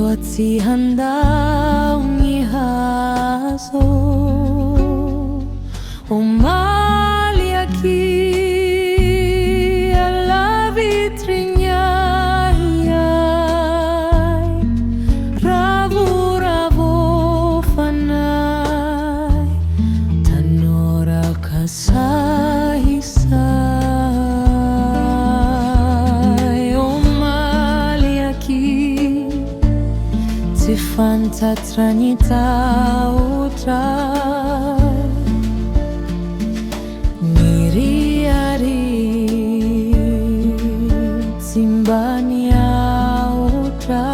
Toți handau ni haso o mali aqui alla vitrina ravo ravo fanai tanora kasai sai o mali aqui se fanta tranita outra miriari simbania outra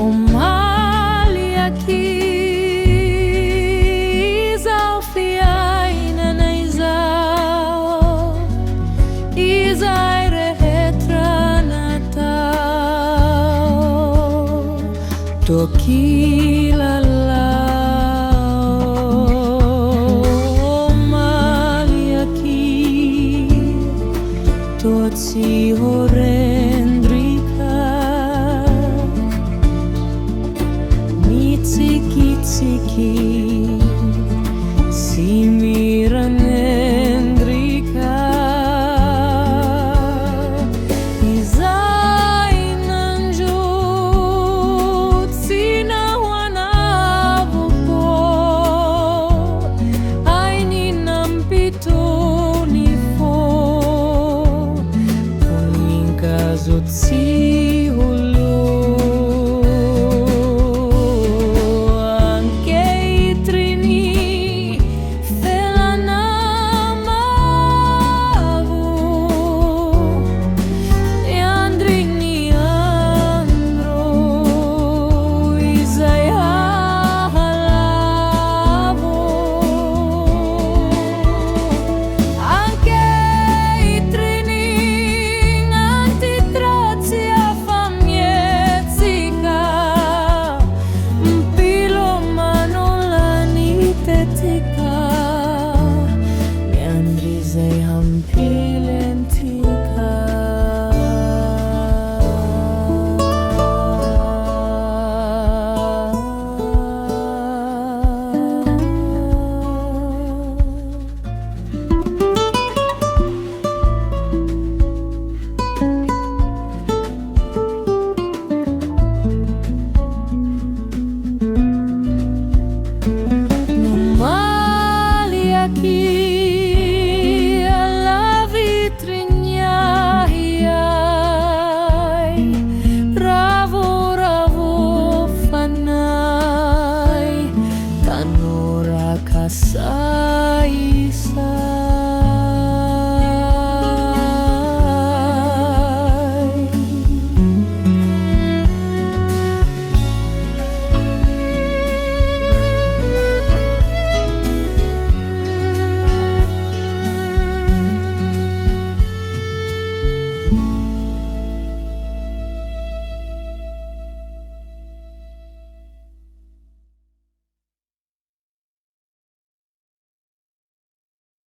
o mali aqui izau fiaina na izau izai Toki lalau mali aqui Toți horendrica Mitsiki tsiki Simiranendrika Zotsi hulu anche I trini felanamavu e andrini andro izai halavu anche I trini Meandri zai hampilenti